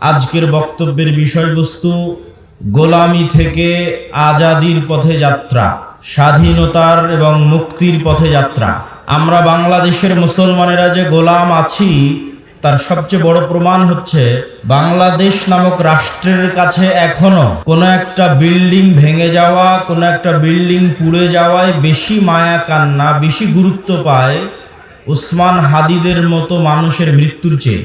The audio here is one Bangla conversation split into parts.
আজকের বক্তব্যের বিষয়বস্তু গোলামি থেকে আজাদির পথে যাত্রা, স্বাধীনতার এবং মুক্তির পথে যাত্রা। আমরা বাংলাদেশের মুসলমানেরা যে গোলাম আছি তার সবচেয়ে বড় প্রমাণ হচ্ছে বাংলাদেশ নামক রাষ্ট্রের কাছে এখনো কোনো একটা বিল্ডিং ভেঙে যাওয়া, কোনো একটা বিল্ডিং পুড়ে যাওয়ায় বেশি মায়া কান্না, বেশি গুরুত্ব পায় উসমান হাদিদের মতো মানুষের মৃত্যুর চেয়ে।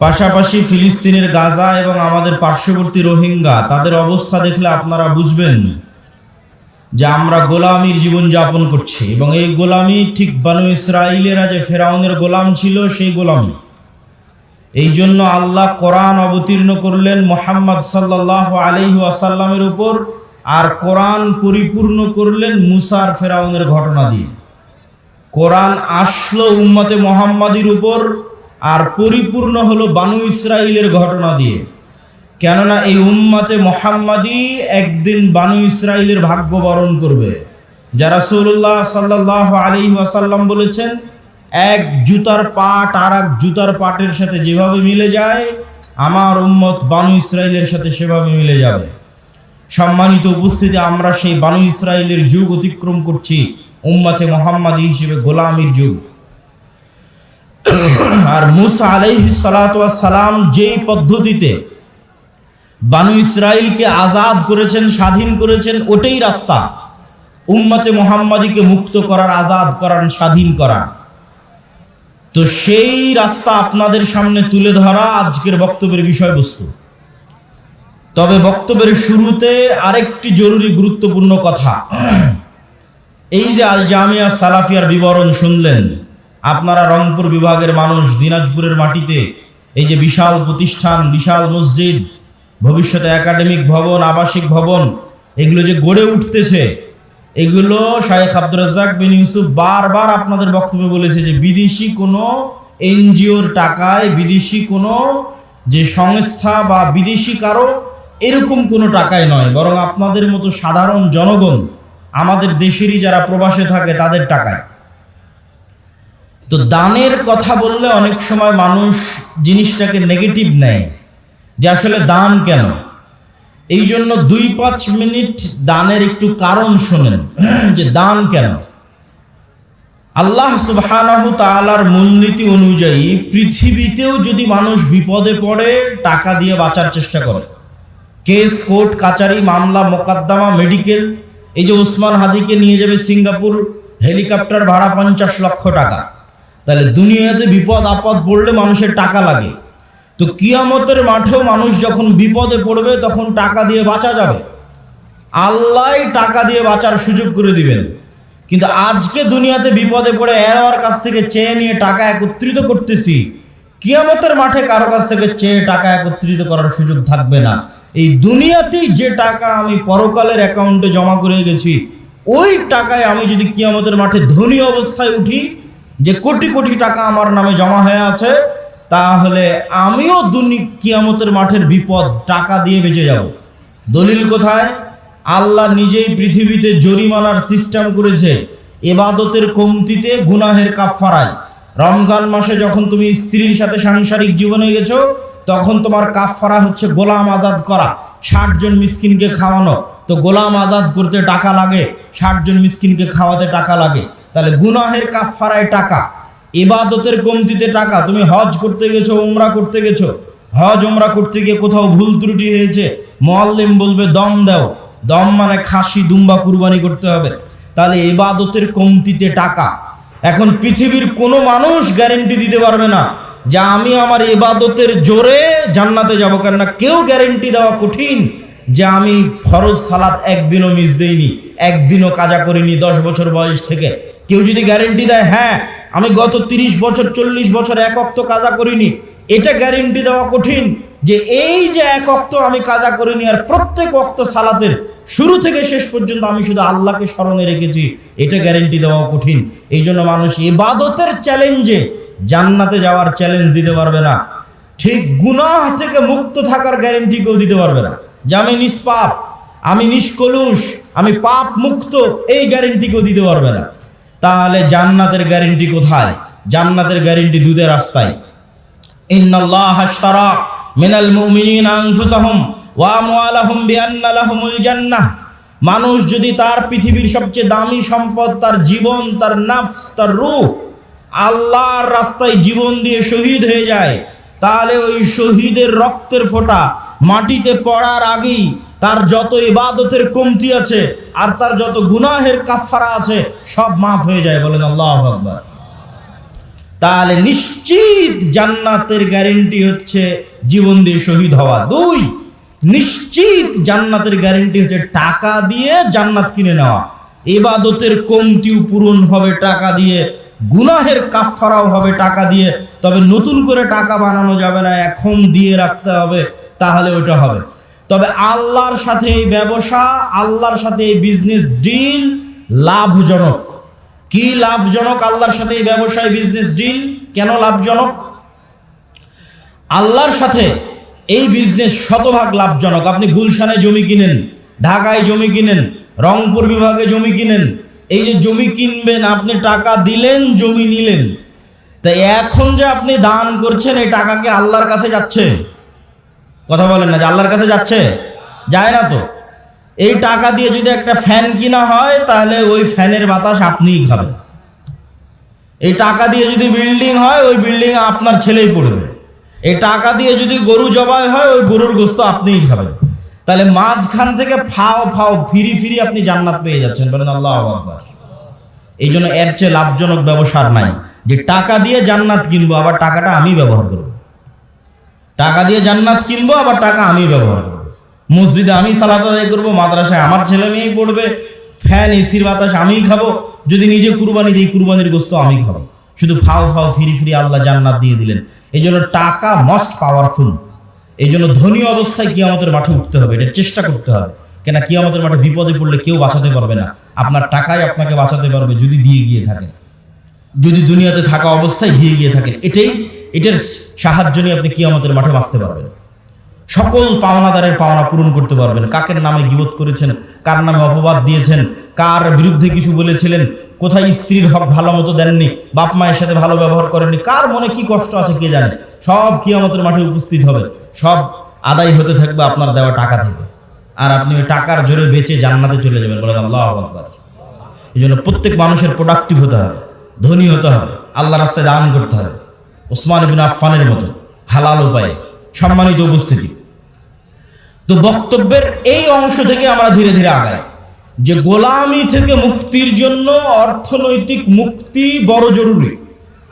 পাশাপাশি ফিলিস্তিনের গাজা এবং আমাদের পার্শ্ববর্তী রোহিঙ্গা, তাদের অবস্থা দেখলে আপনারা বুঝবেন যে আমরা গোলামির জীবন যাপন করছি। এবং এই গোলামি ঠিক বানু ইসরাইলেরা যে ফেরাউনের গোলাম ছিল সেই গোলামি। এই জন্য আল্লাহ কোরআন অবতীর্ণ করলেন মুহাম্মদ সাল্লাল্লাহু আলাইহি ওয়াসাল্লামের উপর, আর কোরআন পরিপূর্ণ করলেন মুসার ফেরাউনের ঘটনা দিয়ে। কোরআন আসলো উম্মতে মুহাম্মাদির উপর আর পরিপূর্ণ হলো বানু ইসরাইলের ঘটনা দিয়ে। কেননা এই উম্মতে মুহাম্মাদি একদিন বানু ইসরাইলের ভাগ্য বরণ করবে। যা রাসূলুল্লাহ সাল্লাল্লাহু আলাইহি ওয়াসাল্লাম বলেছেন, এক জুতার পাট আর এক জুতার পাটের সাথে যেভাবে মিলে যায়, আমার উম্মত বানু ইসরাইলের সাথে সেভাবে মিলে যাবে। সম্মানিত উপস্থিতি, আমরা সেই বানু ইসরাইলের যুগ অতিক্রম করছি, উম্মতে মুহাম্মাদি হিসেবে গোলামির যুগ। আর মুসা আলাইহিস সালাতু ওয়াস সালাম যেই পদ্ধতিতে বানু ইসরাইলকে আজাদ করেছেন, স্বাধীন করেছেন, ওটাই রাস্তা উম্মতে মুহাম্মাদিকে মুক্ত করার, আজাদ করার, স্বাধীন করার। তো সেই রাস্তা আপনাদের সামনে তুলে ধরা আজকের বক্তব্যের বিষয়বস্তু। তবে বক্তব্যের শুরুতে আরেকটি জরুরি গুরুত্বপূর্ণ কথা। এই যে আল জামিয়া সালাফিয়ার বিবরণ শুনলেন, আপনারা রংপুর বিভাগের মানুষ, দিনাজপুরের মাটিতে এই যে বিশাল প্রতিষ্ঠান, বিশাল মসজিদ, ভবিষ্যতে একাডেমিক ভবন, আবাসিক ভবন, এগুলো যে গড়ে উঠতেছে, এগুলো শাইখ আব্দুর রাজ্জাক বিন ইউসুফ বারবার আপনাদের বক্তব্যে বলেছে যে বিদেশি কোনো এনজিওর টাকায়, বিদেশি কোনো যে সংস্থা বা বিদেশি কারো এরকম কোনো টাকায় নয়, বরং আপনাদের মতো সাধারণ জনগণ, আমাদের দেশেরই যারা প্রবাসে থাকে তাদের টাকায়। তো দানের কথা বললে অনেক সময় মানুষ জিনিসটাকে নেগেটিভ নেয় যে আসলে দান কেন। এই জন্য 2-5 মিনিট দানের একটু কারণ শোনেন যে দান কেন। আল্লাহ সুবহানাহু তাআলার মূলনীতি অনুযায়ী পৃথিবীতেও যদি মানুষ বিপদে পড়ে টাকা দিয়ে বাঁচার চেষ্টা করে, কেস, কোর্ট, কাচারি, মামলা, মোকদ্দমা, মেডিকেল, এই যে উসমান হাদিকে নিয়ে যাবে সিঙ্গাপুর, হেলিকপ্টার ভাড়া 50 লক্ষ টাকা। তাহলে দুনিয়াতে বিপদ আপদ পড়লে মানুষের টাকা লাগে, তো কিয়ামতের মাঠেও মানুষ যখন বিপদে পড়বে তখন টাকা দিয়ে বাঁচা যাবে। আল্লাহ টাকা দিয়ে বাঁচার সুযোগ করে দিবেন। কিন্তু আজকে দুনিয়াতে বিপদে পড়ে এর কাছ থেকে চেয়ে নিয়ে টাকা একত্রিত করতেছি, কিয়ামতের মাঠে কারো কাছ থেকে চেয়ে টাকা একত্রিত করার সুযোগ থাকবে না। এই দুনিয়াতেই যে টাকা আমি পরকালের অ্যাকাউন্টে জমা করে গেছি, ওই টাকায় আমি যদি কিয়ামতের মাঠে ধনী অবস্থায় উঠি, যে কোটি কোটি টাকা আমার নামে জমা হয়ে আছে, তাহলে আমিও কিয়ামতের মাঠের বিপদ টাকা দিয়ে বেঁচে যাব। দলিল কোথায়? আল্লাহ নিজেই পৃথিবীতে জরিমানার সিস্টেম করেছে ইবাদতের কমতিতে, গুনাহের কাফফারায়। রমজান মাসে যখন তুমি স্ত্রীর সাথে সাংসারিক জীবনে গেছো, তখন তোমার কাফফারা হচ্ছে গোলাম আজাদ করা, 60 জন মিসকিনকে খাওয়ানো। তো গোলাম আজাদ করতে টাকা লাগে, 60 জন মিসকিনকে খাওয়াতে টাকা লাগে। তাহলে গুনাহের কাফফারায় টাকা, ইবাদতের কমতিতে টাকা। তুমি হজ করতে গেছো, উমরা করতে গেছো, হজ উমরা করতে গিয়ে কোথাও ভুল ত্রুটি হয়েছে, মুআল্লিম বলবে দম দাও, দম মানে খাসি, দুম্বা কুরবানি করতে হবে। তাহলে ইবাদতের কমতিতে টাকা। এখন পৃথিবীর কোনো মানুষ গ্যারেন্টি দিতে পারবে না যে আমি আমার ইবাদতের জোরে জান্নাতে যাব, কেননা কেউ গ্যারেন্টি দেওয়া কঠিন যে আমি ফরজ সালাত একদিনও মিস দেইনি, একদিনও কাজা করিনি 10 বছর বয়স থেকে। কেউ যদি গ্যারেন্টি দেয় হ্যাঁ আমি গত 30 বছর 40 বছর এক ওয়াক্ত কাজা করিনি, এটা গ্যারেন্টি দেওয়া কঠিন। যে এই যে এক ওয়াক্ত আমি কাজা করিনি আর প্রত্যেক ওয়াক্ত সালাতের শুরু থেকে শেষ পর্যন্ত আমি শুধু আল্লাহকে স্মরণে রেখেছি, এটা গ্যারেন্টি দেওয়া কঠিন। এই জন্য মানুষ ইবাদতের চ্যালেঞ্জে জান্নাতে যাওয়ার চ্যালেঞ্জ দিতে পারবে না, ঠিক গুনাহ থেকে মুক্ত থাকার গ্যারেন্টি কেউ দিতে পারবে না। যে আমি নিষ্পাপ, আমি নিষ্কলুষ, আমি পাপ মুক্ত, এই গ্যারেন্টি কেউ দিতে পারবে না। তাহলে জান্নাতের গ্যারেন্টি কোথায়? জান্নাতের গ্যারেন্টি দুধের রাস্তায়। ইন্নাল্লাহা আশতারা মিনাল মুমিনিনা আনফুসাহুম ওয়া আমওয়ালাহুম বিআন্না লাহুমুল জান্নাহ। মানুষ যদি তার পৃথিবীর সবচেয়ে দামি সম্পদ, তার জীবন, তার নফস, তার রূহ আল্লাহর রাস্তায় জীবন দিয়ে শহীদ হয়ে যায়, তাহলে ওই শহীদের রক্তের ফোঁটা মাটিতে পড়ার আগেই তার যত ইবাদতের কমতি আছে আর তার যত গুনাহের কাফারা আছে সব মাফ হয়ে যায়। বলেন আল্লাহু আকবার। তাহলে নিশ্চিত জান্নাতের গ্যারেন্টি হচ্ছে জীবন দিয়ে শহীদ হওয়া। 2, নিশ্চিত জান্নাতের গ্যারেন্টি হচ্ছে টাকা দিয়ে জান্নাত কিনে নেওয়া। ইবাদতের কমতিও পূরণ হবে টাকা দিয়ে, গুনাহের কাফারাও হবে টাকা দিয়ে। তবে নতুন করে টাকা বানানো যাবে না, এখন দিয়ে রাখতে হবে, তাহলে ওটা হবে। তবে আল্লাহর সাথে এই ব্যবসা, আল্লাহর সাথে এই বিজনেস ডিল লাভজনক। কি লাভজনক আল্লাহর সাথে এই ব্যবসায় বিজনেস ডিল? কেন লাভজনক? আল্লাহর সাথে এই বিজনেস শতভাগ লাভজনক। আপনি গুলশানে জমি কিনেন, ঢাকায় জমি কিনেন, রংপুর বিভাগে জমি কিনেন, এই যে জমি কিনবেন, আপনি টাকা দিলেন, জমি নিলেন, তাই এখন যে আপনি দান করছেন এই টাকা কি আল্লাহর কাছে যাচ্ছে? কথা বলেন না, যে আল্লাহর কাছে যাচ্ছে? যায় না তো। এই টাকা দিয়ে যদি একটা ফ্যান কিনা হয় তাহলে ওই ফ্যানের বাতাস আপনিই খাবেন। এই টাকা দিয়ে যদি বিল্ডিং হয় ওই বিল্ডিং আপনার ছেলেই পড়বে। এই টাকা দিয়ে যদি গরু জবাই হয় ওই গরুর গোস্ত আপনিই খাবেন। তাহলে মাঝখান থেকে ফাও ফাও ফিরি ফিরি আপনি জান্নাত পেয়ে যাচ্ছেন। বলেন আল্লাহু আকবার। এই জন্য এর চেয়ে লাভজনক ব্যবসার নাই যে টাকা দিয়ে জান্নাত কিনবো আবার টাকাটা আমি ব্যবহার করব। টাকা দিয়ে জান্নাত কিনবো আবার টাকা আমি ব্যবহার করব। মসজিদে আমি সালাত আদায় করবো, মাদ্রাসায় আমার ছেলে মেয়েই পড়বে, ফ্যান এসির বাতাস আমিই খাবো, যদি নিজে কুরবানি দিই কুরবানির গোস্ত আমি খাবো। শুধু ফাও ফাও ফিরি ফিরি আল্লাহ জান্নাত দিয়ে দিলেন। এই জন্য টাকা মোস্ট পাওয়ারফুল। এই জন্য ধনী অবস্থায় কিয়ামতের মাঠে উঠতে হবে, এটা চেষ্টা করতে হবে। কেন কিয়ামতের মাঠে বিপদে পড়লে কেউ বাঁচাতে পারবে না, আপনার টাকাই আপনাকে বাঁচাতে পারবে যদি দিয়ে গিয়ে থাকে, যদি দুনিয়াতে থাকা অবস্থায় দিয়ে গিয়ে থাকে। এটার সাহায্য নিয়ে আপনি কিয়ামতের মাঠে বাঁচতে পারবেন। সকল পাওনাদারের পাওনা পূরণ করতে পারবেন। কাকের নামে গীবত করেছেন, কার নামে অপবাদ দিয়েছেন, কার বিরুদ্ধে কিছু বলেছিলেন, কোথায় স্ত্রীর হক ভালো মতো দেননি, বাপ মায়ের সাথে ভালো ব্যবহার করেননি, কার মনে কি কষ্ট আছে কে জানে, সব কিয়ামতের মাঠে উপস্থিত হবে। সব আদায় হতে থাকবে আপনার দেওয়া টাকা থেকে, আর আপনি ওই টাকার জোরে বেঁচে জান্নাতে চলে যাবেন। বলেন আল্লাহু আকবার। এই জন্য প্রত্যেক মানুষের প্রোডাক্টিভ হতে হবে, ধনী হতে হবে, আল্লাহ রাস্তায় দান করতে হবে, ওসমান ইবনে আফফানের মতো হালাল উপায়ে। সম্মানিত উপস্থিতি, তো বক্তব্যের এই অংশ থেকে আমরা ধীরে ধীরে আগাই যে গোলামি থেকে মুক্তির জন্য অর্থনৈতিক মুক্তি বড় জরুরি।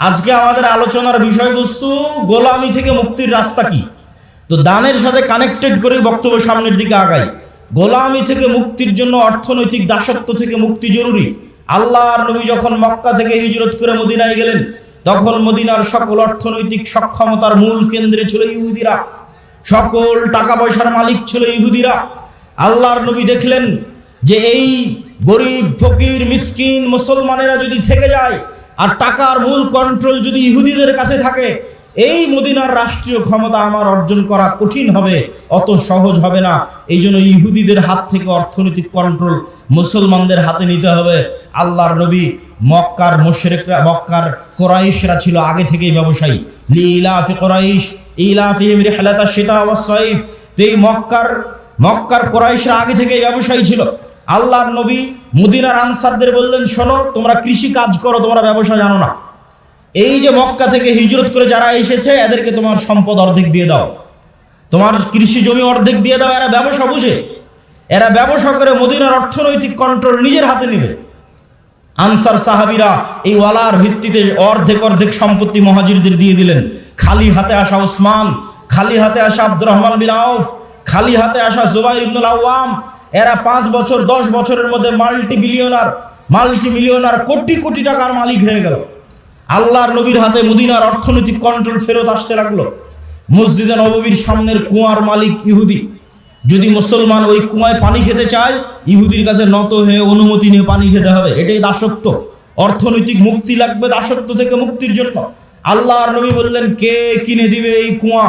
আজকে আমাদের আলোচনার বিষয়বস্তু গোলামি থেকে মুক্তির রাস্তা কি। তো দানের সাথে কানেক্টেড করে বক্তব্য সামনের দিকে আগাই। গোলামি থেকে মুক্তির জন্য অর্থনৈতিক দাসত্ব থেকে মুক্তি জরুরি। আল্লাহর নবী যখন মক্কা থেকে হিজরত করে মদিনায় গেলেন, তখন মদিনার সকল অর্থনৈতিক সক্ষমতার মূল কেন্দ্রে ছিল ইহুদিরা, সকল টাকা পয়সার মালিক ছিল ইহুদিরা। আল্লাহর নবী দেখলেন যে এই গরিব ফকির মিসকিন মুসলমানেরা যদি থেকে যায় আর টাকার মূল কন্ট্রোল যদি ইহুদিদের কাছে থাকে, এই মদিনার রাষ্ট্রীয় ক্ষমতা আমার অর্জন করা কঠিন হবে, অত সহজ হবে না। এই জন্য ইহুদিদের হাত থেকে অর্থনৈতিক কন্ট্রোল মুসলমানদের হাতে নিতে হবে। আল্লাহর নবী মক্কার মুশরিকরা, মক্কার কুরাইশরা ছিল আগে থেকেই ব্যবসায়ী। লিইলাফি কুরাইশ ইলাফিহিম রিহলাতাশ শিতা ওয়াস সাইফ। তো এই মক্কার কুরাইশরা আগে থেকেই ব্যবসায়ী ছিল। আল্লাহর নবী মদিনার আনসারদের বললেন, শোনো, তোমরা কৃষি কাজ করো, তোমরা ব্যবসা জানো না। এই যে মক্কা থেকে হিজরত করে যারা এসেছে এদেরকে তোমার সম্পদ অর্ধেক দিয়ে দাও, তোমার কৃষি জমি অর্ধেক দিয়ে দাও। এরা ব্যবসা বুঝে, এরা ব্যবসা করে মদিনার অর্থনৈতিক কন্ট্রোল নিজের হাতে নেবে। আনসার সাহাবীরা এই ওয়ালার ভিত্তিতে অর্ধেক সম্পত্তি মুহাজিরদের দিয়ে দিলেন। খালি হাতে আসা ওসমান, খালি হাতে আসা আব্দুর রহমান বিন আউফ, খালি হাতে আসা জুবাইর ইবনুল আওয়াম, এরা 5 বছর 10 বছরের মধ্যে মাল্টি মিলিয়নার কোটি কোটি টাকার মালিক হয়ে গেল। আল্লাহর নবীর হাতে মদিনার অর্থনৈতিক কন্ট্রোল ফেরত আসতে লাগলো। মসজিদে নববীর সামনের কুয়ার মালিক ইহুদি। যদি মুসলমান ওই কুয়ায় পানি খেতে চায়, ইহুদির কাছে নত হয়ে অনুমতি নিয়ে পানি খেতে হবে। এটাই দাসত্ব। অর্থনৈতিক মুক্তি লাগবে দাসত্ব থেকে মুক্তির জন্য। আল্লাহর নবী বললেন, কে কিনে দিবে এই কুয়া?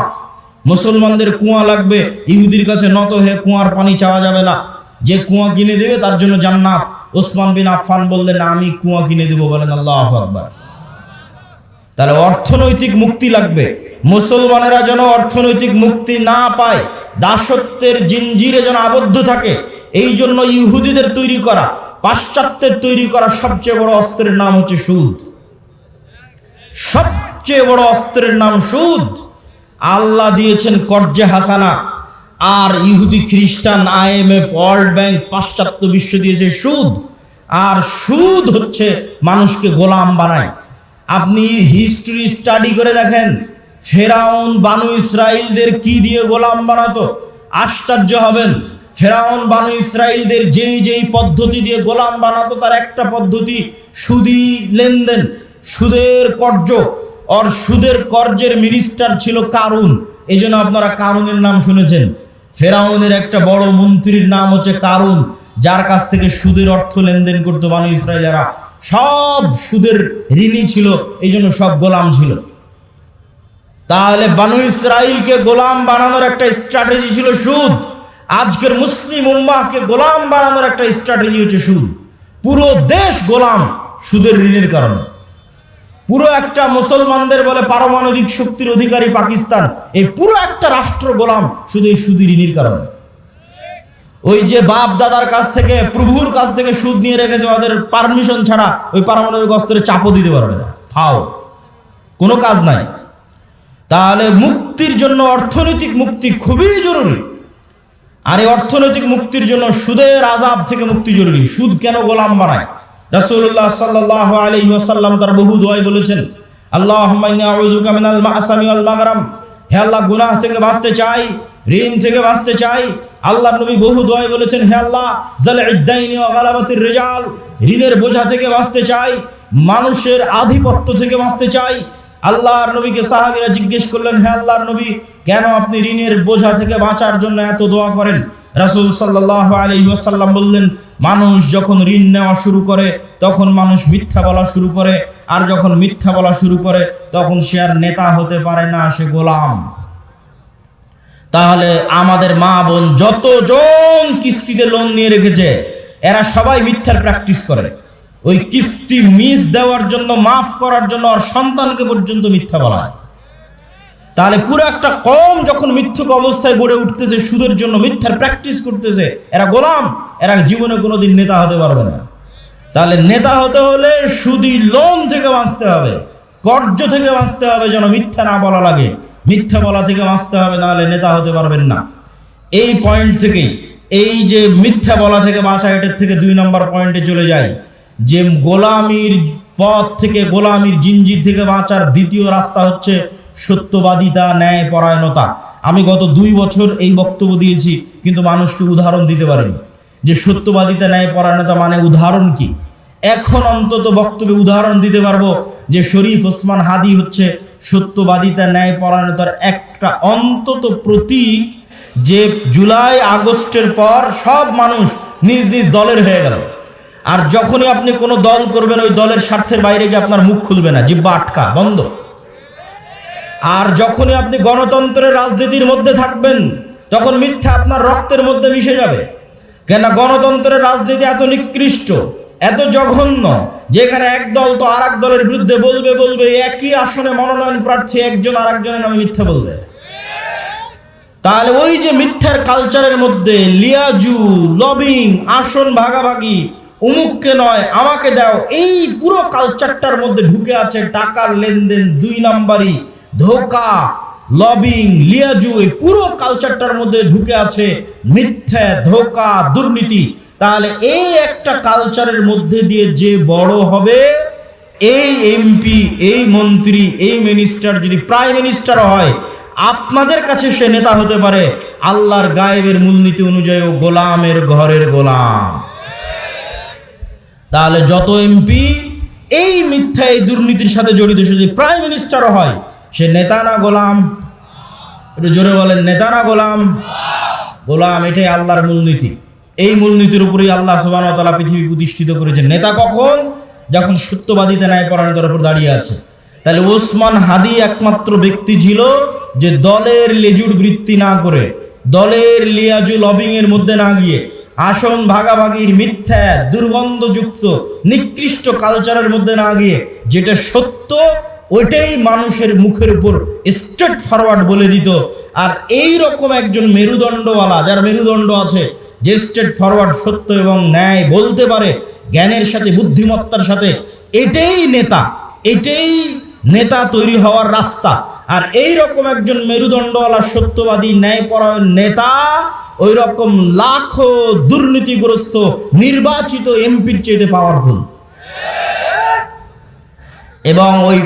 মুসলমানদের কুয়া লাগবে, ইহুদির কাছে নত হয়ে কুয়ার পানি চাওয়া যাবে না। যে কুয়া কিনে দেবে তার জন্য জান্নাত। ওসমান বিন আফফান বললেন, আমি কুয়া কিনে দেব। বলেন আল্লাহু আকবার। তাহলে অর্থনৈতিক মুক্তি লাগবে। মুসলমানেরা যেন অর্থনৈতিক মুক্তি না পায়, দাসত্বের জিঞ্জিরে যেন আবদ্ধ থাকে, এই জন্য ইহুদিদের তৈরি করা, পাশ্চাত্যের তৈরি করা সবচেয়ে বড় অস্ত্রের নাম হচ্ছে সুদ। সবচেয়ে বড় অস্ত্রের নাম সুদ। আল্লাহ দিয়েছেন কর্জে হাসানা, আর ইহুদি খ্রিস্টান, IMF, ওয়ার্ল্ড ব্যাংক, পাশ্চাত্য বিশ্ব দিয়েছে সুদ। আর সুদ হচ্ছে মানুষকে গোলাম বানায়। আপনি হিস্ট্রি স্টাডি করে দেখেন, ফেরাউন বানু ইসরাইলদের কি দিয়ে গোলাম বানাতো, আশ্চর্য হবেন। ফেরাউন বানু ইসরাইলদের যেই পদ্ধতি দিয়ে গোলাম বানাতো, তার একটা পদ্ধতি সুদি লেনদেন, সুদের কর্জ। আর সুদের কর্জের মিনিস্টার ছিল কারুন। এই জন্য আপনারা কারুনের নাম শুনেছেন। ফেরাউনের একটা বড় মন্ত্রীর নাম হচ্ছে কারুন, যার কাছ থেকে সুদের অর্থ লেনদেন করতো বানু ইসরাইলেরা। সব সুদের ঋণী ছিল, এই জন্য সব গোলাম ছিল। তাহলে বানু ইসরাইলকে গোলাম বানানোর একটা স্ট্র্যাটেজি ছিল সুদ। আজকের মুসলিম উম্মাহকে গোলাম বানানোর একটা স্ট্র্যাটেজি হচ্ছে সুদ। পুরো দেশ গোলাম সুদের ঋণের কারণে। পুরো একটা মুসলমানদের বলে পারমাণবিক শক্তির অধিকারী পাকিস্তান, এই পুরো একটা রাষ্ট্র গোলাম শুধু এই সুদ ঋণের কারণে। ওই যে বাপ দাদার কাছ থেকে, প্রভুর কাছ থেকে সুদ নিয়ে রেখেছে, ওদের পারমিশন ছাড়া ওই পারমাণবিক অস্ত্রে চাপও দিতে পারবে না, ফাও, কোনো কাজ নাই। তাহলে মুক্তির জন্য অর্থনৈতিক মুক্তি খুবই জরুরি। আর এই অর্থনৈতিক মুক্তির জন্য সুদের আযাব থেকে মুক্তি জরুরি। সুদ কেন গোলাম বানায়? রাসূলুল্লাহ সাল্লাল্লাহু আলাইহি ওয়াসাল্লাম তার বহু দোয়ায় বলেছেন, আল্লাহুম্মা ইন্নী আউযুবিকা মিনাল মা'সামি ওয়াল মাগরাম। হে আল্লাহ, গুনাহ থেকে বাঁচতে চাই, ঋণ থেকে বাঁচতে চাই। আল্লাহর নবী বহু দোয়ায় বলেছেন, হে আল্লাহ, যালঈদ দাইনি ওয়া গালাবাতির রিজাল, ঋণের বোঝা থেকে বাঁচতে চাই, মানুষের আধিপত্য থেকে বাঁচতে চাই। আল্লাহর নবীকে সাহাবীরা জিজ্ঞেস করলেন, হে আল্লাহর নবী, কেন আপনি ঋণের বোঝা থেকে বাঁচার জন্য এত দোয়া করেন? রাসূল সাল্লাল্লাহু আলাইহি ওয়াসাল্লাম বললেন, মানুষ যখন ঋণ নেওয়া শুরু করে তখন মানুষ মিথ্যা বলা শুরু করে, আর যখন মিথ্যা বলা শুরু করে তখন সে আর নেতা হতে পারে না, সে গোলাম। তাহলে আমাদের মা বোন যতজন কিস্তিতে লোন নিয়ে রেখেছে, এরা সবাই মিথ্যার প্র্যাকটিস করে। ওই কিস্তি মিস দেওয়ার জন্য, মাফ করার জন্য আর সন্তানকে পর্যন্ত মিথ্যা বলা হয়। তাহলে পুরো একটা কম যখন মিথ্যুক অবস্থায় গড়ে উঠতেছে, সুদের জন্য মিথ্যার প্র্যাকটিস করতেছে, এরা গোলাম, এরা জীবনে কোনোদিন নেতা হতে পারবে না। তাহলে নেতা হতে হলে সুদি লোন থেকে বাঁচতে হবে, কর্জ থেকে বাঁচতে হবে, যেন মিথ্যা না বলা লাগে, মিথ্যা বলা থেকে বাঁচতে হবে, নাহলে নেতা হতে পারবেন না। এই পয়েন্ট থেকেই, এই যে মিথ্যা বলা থেকে বাঁচা, এটার থেকে 2 নম্বর পয়েন্টে চলে যায়, যে গোলামির পথ থেকে, গোলামির জিঞ্জির থেকে বাঁচার দ্বিতীয় রাস্তা হচ্ছে সত্যবাদিতা, ন্যায় পরায়ণতা। আমি গত 2 বছর এই বক্তব্য দিয়েছি, কিন্তু মানুষকে উদাহরণ দিতে পারিনি যে সত্যবাদিতা, ন্যায় পরায়ণতা মানে উদাহরণ কি। এখন অন্তত বক্তব্যে উদাহরণ দিতে পারবো যে শরীফ ওসমান হাদি হচ্ছে সত্যবাদিতা, ন্যায় পরায়ণতার একটা অন্তত প্রতীক, যে জুলাই আগস্টের পর সব মানুষ নিজ নিজ দলের হয়ে গেল। আর যখনই আপনি কোনো দল করবেন, ওই দলের স্বার্থের বাইরে গিয়ে আপনার মুখ খুলবে না, জিহ্বা আটকা, বন্ধ। আর যখনই আপনি গণতন্ত্রের রাজনীতির মধ্যে থাকবেন, তখন মিথ্যা আপনার রক্তের মধ্যে মিশে যাবে। কেন? গণতন্ত্রের রাজনীতি এত নিকৃষ্ট, এত জঘন্য, যেখানে এক দল তো আর এক দলের বিরুদ্ধে বলবে, একই আসনে মনোনয়ন প্রার্থী একজন আর একজনের নামে মিথ্যা বলবে। তাহলে ওই যে মিথ্যার কালচারের মধ্যে লিয়াজু, লবিং, আসন ভাগাভাগি, অমুককে নয় আমাকে দাও, এই পুরো কালচারটার মধ্যে ঢুকে আছে টাকার লেনদেন, 2 নাম্বারি, ধোকা, লবিং, লিয়াজু, এই পুরো কালচারটার মধ্যে ঢুকে আছে মিথ্যা, ধোকা, দুর্নীতি। তাহলে এই একটা কালচারের মধ্যে দিয়ে যে বড় হবে, এই এমপি, এই মন্ত্রী, এই মিনিস্টার যদি প্রাইম মিনিস্টার হয়, আপনাদের কাছে সে নেতা হতে পারে। আল্লাহর গায়েবের মূলনীতি অনুযায়ী ও গোলামের ঘরের গোলাম। তাহলে যত এমপি এই মিথ্যা, এই দুর্নীতির সাথে জড়িত, সে যদি প্রাইম মিনিস্টারও হয়, সে নেতা না গোলাম? একটু জোরে বলেন, নেতা না গোলাম? গোলাম। এটাই আল্লাহর মূলনীতি। এই মূলনীতির উপরেই আল্লাহ সুবহানাহু ওয়া তাআলা পৃথিবী প্রতিষ্ঠিত করেছেন। নেতা কখন? যখন সত্যবাদিতা, ন্যায় পরায়ণতার উপর দাঁড়িয়ে আছে। তাহলে ওসমান হাদি একমাত্র ব্যক্তি ছিল যে দলের লেজুর বৃত্তি না করে, দলের লিয়াজু, লবিং এর মধ্যে না গিয়ে, আসন ভাগাভাগির মিথ্যা, দুর্গন্ধযুক্ত, নিকৃষ্ট কালচারের মধ্যে না গিয়ে, যেটা সত্য ওইটাই মানুষের মুখের উপর স্ট্রেট ফরওয়ার্ড বলে দিত। আর এই রকম একজন মেরুদণ্ডওয়ালা, যার মেরুদণ্ড আছে, যে স্ট্রেট ফরওয়ার্ড সত্য এবং ন্যায় বলতে পারে জ্ঞানের সাথে বুদ্ধিমত্তার সাথে, এটাই নেতা, এটাই নেতা তৈরি হওয়ার রাস্তা। আর এই রকম একজন মেরুদণ্ডওয়ালা সত্যবাদী ন্যায়পরায়ণ নেতা ওই রকম লাখো দুর্নীতিগ্রস্ত নির্বাচিত এমপির চেয়ে পাওয়ারফুল। এবং ওই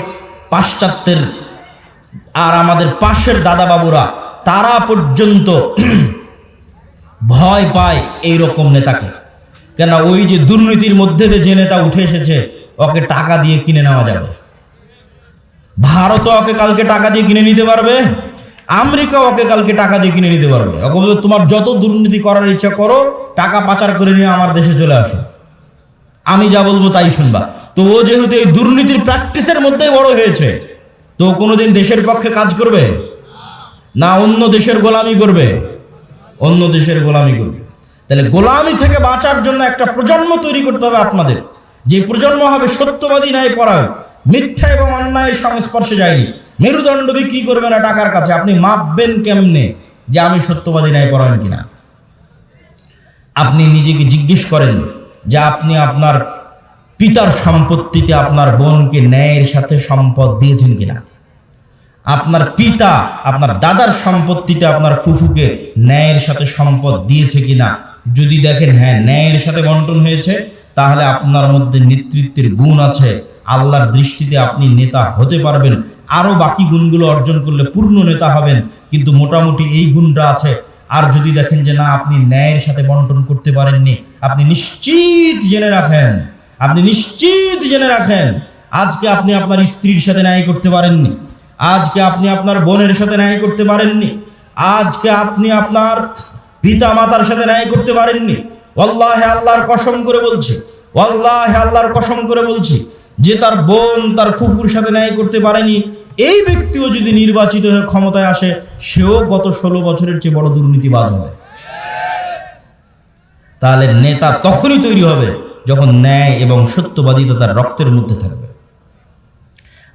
পাশ্চাত্যের আর আমাদের পাশের দাদাবাবুরা তারা পর্যন্ত ভয় পায় এই রকম নেতাকে। কেন? ওই যে দুর্নীতির মধ্যে যে নেতা উঠে এসেছে, ওকে টাকা দিয়ে কিনে নেওয়া যাবে। ভারতও ওকে কালকে টাকা দিয়ে কিনে নিতে পারবে, আমেরিকা ওকে কালকে টাকা দিয়ে কিনে নিতে পারবে। ওকে বলবে তোমার যত দুর্নীতি করার ইচ্ছা করো, টাকা পাচার করে নিয়ে আমার দেশে চলে আসো, আমি যা বলবো তাই শুনবা। তো ও যেহেতু এই দুর্নীতির প্র্যাকটিসের মধ্যেই বড় হয়েছে, তো কোনোদিন দেশের পক্ষে কাজ করবে না, অন্য দেশের গোলামি করবে, অন্য দেশের গোলামি করবে। তাহলে গোলামি থেকে বাঁচার জন্য একটা প্রজন্ম তৈরি করতে হবে আপনাদের, যে প্রজন্ম হবে সত্যবাদী ন্যায়পরায়ণ, মিথ্যা এবং অন্যায়ের সংস্পর্শে যায়নি, মেরুদণ্ড বিক্রি করবে না টাকার কাছে। আপনি মাপবেন কেমনে যে আমি সত্যবাদী ন্যায়পরায়ণ কিনা? আপনি নিজেকে জিজ্ঞেস করেন যে আপনি আপনার পিতার সম্পত্তিতে আপনার বোনকে ন্যায়ের সাথে সম্পদ দিয়েছেন কিনা? আপনার পিতা আপনার দাদার সম্পত্তিতে আপনার ফুফুকে ন্যায়ের সাথে সম্পদ দিয়েছে কিনা? যদি দেখেন হ্যাঁ ন্যায়ের সাথে বন্টন হয়েছে, তাহলে আপনার মধ্যে নেতৃত্বের গুণ আছে, আল্লাহর দৃষ্টিতে আপনি নেতা হতে পারবেন। আরও বাকি গুণগুলো অর্জন করলে পূর্ণ নেতা হবেন, কিন্তু মোটামুটি এই গুণটা আছে। আর যদি দেখেন যে না, আপনি ন্যায়ের সাথে বন্টন করতে পারেননি, আপনি নিশ্চিত জেনে রাখেন, আপনি নিশ্চিত জেনে রাখেন আজকে আপনি আপনার স্ত্রীর সাথে ন্যায় করতে পারেননি, আজকে আপনি আপনার বোনের সাথে ন্যায় করতে পারেননি, আজকে আপনি আপনার পিতা মাতার সাথে ন্যায় করতে পারেননি। ওয়াল্লাহি আল্লাহর কসম করে বলছি, ওয়াল্লাহি আল্লাহর কসম করে বলছি, যে তার বোন তার ফুফুর সাথে ন্যায় করতে পারেনি, এই ব্যক্তিও যদি নির্বাচিত হয়ে ক্ষমতায় আসে, সেও গত 16 বছরের চেয়ে বড় দুর্নীতিবাজ হবে। তাহলে নেতা তখনই তৈরি হবে যখন ন্যায় এবং সত্যবাদিতা তার রক্তের মধ্যে থাকবে।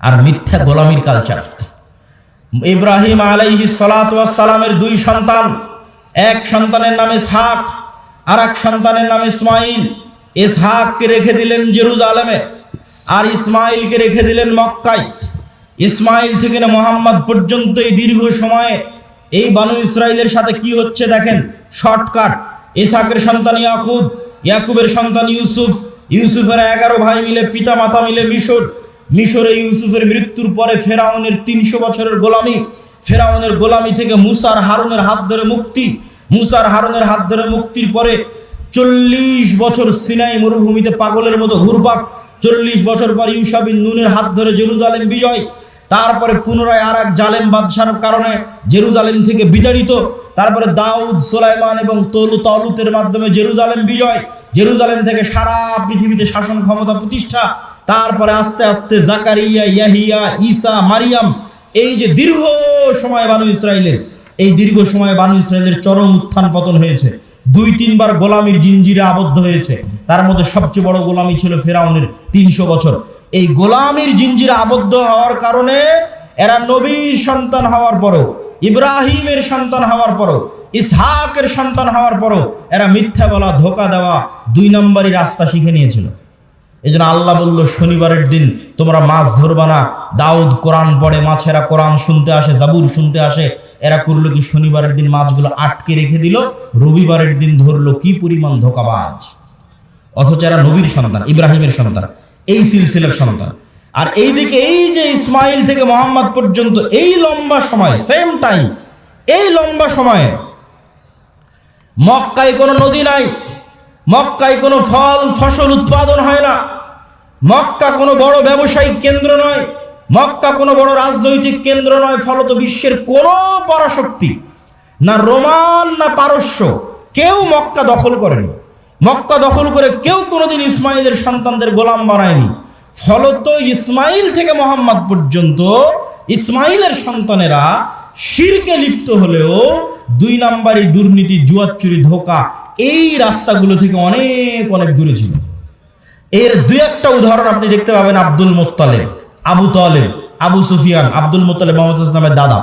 আর মিথ্যা গোলামির কালচার। ইব্রাহিম আলাইহিস সালাতু ওয়াস সালামের 2 সন্তান, এক সন্তানের নাম ইসহাক, আর এক সন্তানের নাম ইসমাইল। ইসহাককে রেখে দিলেন জেরুজালেমে, আর ইসমাইলকে রেখে দিলেন মক্কায়। ইসমাইল থেকে না মুহাম্মদ পর্যন্ত এই দীর্ঘ সময়ে এই বানু ইসরাইলের সাথে কি হচ্ছে দেখেন, শর্টকাট। ইসহাকের সন্তান ইয়াকুব, ইয়াকুবের সন্তান ইউসুফ, ইউসুফের 11 ভাই মিলে পিতা মাতা মিলে মিশর, মিশরে ইউসুফের মৃত্যুর পরে ফেরাউনের 300 বছরের গোলামি, ফেরাউনের গোলামি থেকে মুসার হারুনের হাত ধরে মুক্তি, মুসার হারুনের হাত ধরে মুক্তির পরে 40 বছর সিনাই মরুভূমিতে পাগলের মতো ঘুরপাক, 40 বছর পর ইউশা বিন নুনের হাত ধরে জেরুজালেম বিজয়, তারপরে পুনরায় আর এক জালেম বাদশার কারণে জেরুজালেম থেকে বিতাড়িত, তারপরে দাউদ, সুলাইমান এবং তালুতের মাধ্যমে জেরুজালেম বিজয়, জেরুজালেম থেকে সারা পৃথিবীতে শাসন ক্ষমতা প্রতিষ্ঠা, তারপরে আস্তে আস্তে জাকারিয়া, ইয়াহিয়া, ঈসা, মারিয়াম। এই যে দীর্ঘ সময় বানু ইসরাইলের, এই দীর্ঘ সময় বানু ইসরাইলের চরম উত্থান পতন হয়েছে, 2-3 বার গোলামির জিঞ্জিরে আবদ্ধ হয়েছে। তার মধ্যে সবচেয়ে বড় গোলামি ছিল ফেরাউনের 300 বছর। এই গোলামির জিঞ্জিরে আবদ্ধ হওয়ার কারণে এরা নবীর সন্তান হওয়ার পরও, ইব্রাহিমের সন্তান হওয়ার পরও, ইসহাকের সন্তান হওয়ার পরও এরা মিথ্যা বলা, ধোকা দেওয়া, 2 নম্বরই রাস্তা শিখে নিয়েছিল। এই জন্য আল্লাহ বলল, শনিবারের দিন তোমরা মাছ ধরবা না। দাউদ কোরআন পড়ে, মাছেরা কোরআন শুনতে আসে, জাবুর শুনতে আসে। এরা করলো কি, শনিবারের দিন মাছগুলো আটকে রেখে দিল, রবিবারের দিন ধরলো। কি পরিমাণ ধোকাবাজ! অথচ এরা নবীর সন্তান, ইব্রাহিমের সন্তান, এই সিলসিলার সন্তান। আর এইদিকে এই যে ইসমাইল থেকে মুহাম্মদ পর্যন্ত এই লম্বা সময়, সেম টাইম, এই লম্বা সময়ে মক্কায় কোনো নদী নাই, মক্কায় কোনো ফল ফসল উৎপাদন হয় না, মক্কা কোনো বড় ব্যবসায়িক কেন্দ্র নয়, মক্কা কোনো বড় রাজনৈতিক কেন্দ্র নয়। ফলত বিশ্বের কোনো পরাশক্তি, না রোমান না পারস্য, কেউ মক্কা দখল করেনি। মক্কা দখল করে কেউ কোনোদিন ইসমাইলের সন্তানদের গোলাম বানায়নি। ফলত ইসমাইল থেকে মুহাম্মদ পর্যন্ত ইসমাইলের সন্তানেরা শিরকে লিপ্ত হলেও 2 নম্বরই দুর্নীতি, জুয়াচুরি, ধোকা, এই রাস্তাগুলো থেকে অনেক অনেক দূরে ছিল। এর 2-1টা উদাহরণ আপনি দেখতে পাবেন। Abdul Muttalib, Abu Taleb, Abu Sufian, Abdul Muttalib Muhammad ইসলামের দাদা,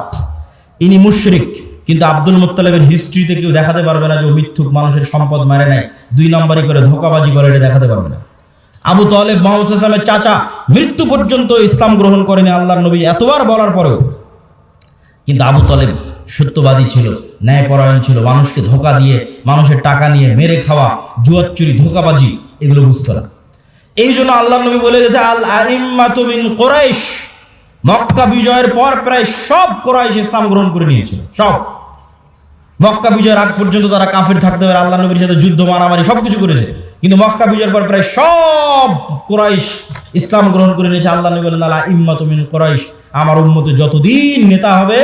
ইনি মুশরিক, কিন্তু আব্দুল মুত্তালিবের হিস্ট্রিতে কেউ দেখাতে পারবে না যে ও মিথ্যুক, মানুষের সম্পদ মারে নেয়, 2 নম্বরই করে ধোঁকাবাজি করে, এটা দেখাতে পারবে না। আবু তালেব মুহাম্মদ ইসলামের চাচা, মৃত্যু পর্যন্ত ইসলাম গ্রহণ করেনি আল্লাহর নবী এতবার বলার পরেও, কিন্তু আবু তালেব সত্যবাদী ছিল, ন্যায়পরায়ণ ছিল, মানুষকে ধোঁকা দিয়ে, মানুষের টাকা নিয়ে মেরে খাওয়া, জুয়ার চুরি, ধোঁকাবাজি এগুলো বুঝতো না। এই জন্য আল্লাহর নবী বলে গেছে আল আইম্মাতু মিন কুরাইশ, মক্কা বিজয়ের পর প্রায় সব কুরাইশ ইসলাম গ্রহণ করে নিয়েছিল। সব মক্কা বিজয়ের আগ পর্যন্ত তারা কাফির থাকতে পারে, আল্লাহর নবীর সাথে যুদ্ধ, মারামারি সবকিছু করেছে, কিন্তু মক্কা বিজয়ের পর প্রায় সব কুরাইশ ইসলাম গ্রহণ করে নিয়েছে। আল্লাহ নবী বলেন আল আইম্মাতু মিন কুরাইশ, আমার উম্মতে যতদিন নেতা হবে,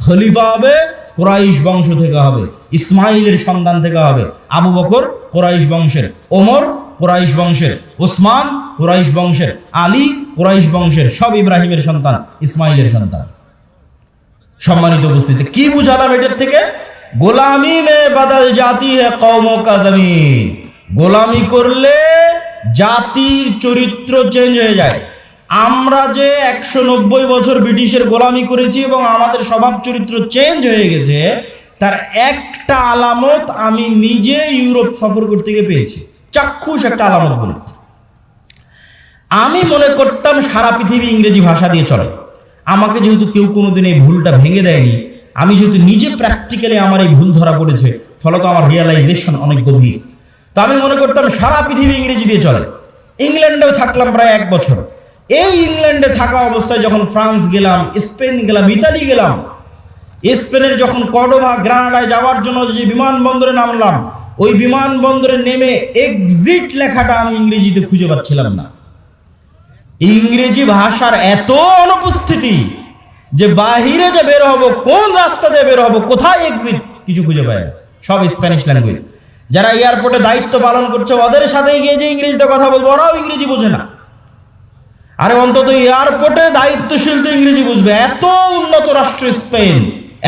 খলিফা হবে, কুরাইশ বংশ থেকে হবে, ইসমাইলের সন্তান থেকে হবে। আবু বকর কুরাইশ বংশের, ওমর কুরাইশ বংশের, ওসমান কুরাইশ বংশের, আলী কুরাইশ বংশের, সব ইব্রাহিমের সন্তান, ইসমাইলের সন্তান। সম্মানিত উপস্থিতি, কি বুঝালাম এটার থেকে? গোলামি মে বদল জাতি হে কওমো কা জমিন, গোলামি করলে জাতির চরিত্র চেঞ্জ হয়ে যায়। আমরা যে 190 বছর ব্রিটিশের গোলামি করেছি এবং আমাদের স্বভাব চরিত্র চেঞ্জ হয়ে গেছে, তার একটা আলামত আমি নিজে ইউরোপ সফর করতে গিয়ে পেয়েছি, চাক্ষুষ একটা আলামত বলি। আমি মনে করতাম সারা পৃথিবী ইংরেজি ভাষা দিয়ে চলে। আমাকে যেহেতু কেউ কোনোদিন এই ভুলটা ভেঙে দেয়নি, আমি যেহেতু নিজে প্র্যাকটিক্যালি আমার এই ভুল ধরা পড়েছে, ফলত আমার রিয়েলাইজেশন অনেক গভীর। তো আমি মনে করতাম সারা পৃথিবী ইংরেজি দিয়ে চলে। ইংল্যান্ডেও থাকলাম প্রায় 1 বছর। এই ইংল্যান্ডে থাকা অবস্থায় যখন ফ্রান্স গেলাম, স্পেন গেলাম, ইতালি গেলাম, স্পেনের যখন কর্ডোবা, গ্রানাডায় যাওয়ার জন্য যে বিমানবন্দরে নামলাম, ওই বিমানবন্দরে নেমে এক্সিট লেখাটা আমি ইংরেজিতে খুঁজে পাচ্ছিলাম না। ইংরেজি ভাষার এত অনুপস্থিতি যে বাহিরে যে বের হবো, কোন রাস্তা দিয়ে বের হবো, কোথায় এক্সিট, কিছু খুঁজে পায় না, সব স্প্যানিশ ল্যাঙ্গুয়েজ। যারা এয়ারপোর্টে দায়িত্ব পালন করছে, ওদের সাথে গিয়ে যে ইংরেজিতে কথা বলবো, ওরাও ইংরেজি বোঝে না। আরে অন্তত এয়ারপোর্টে দায়িত্বশীল তো ইংরেজি বুঝবে। এত উন্নত রাষ্ট্র স্পেন,